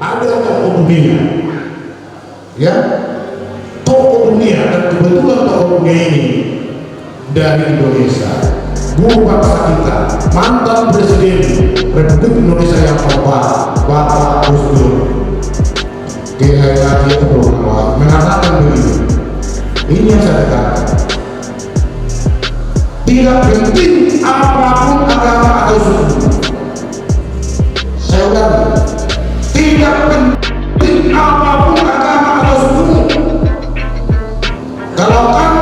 ada tokoh dunia, ya, tokoh dunia, dan kebetulan tokoh dunia ini dari Indonesia, guru bangsa kita, mantan Presiden Republik Indonesia yang keempat, Bapak Gus Dur, dia mengatakan begini. Ini yang saya katakan, tidak penting apapun agama atau suku. Saya ulangi, tidak penting apapun agama atau suku. Kalau kamu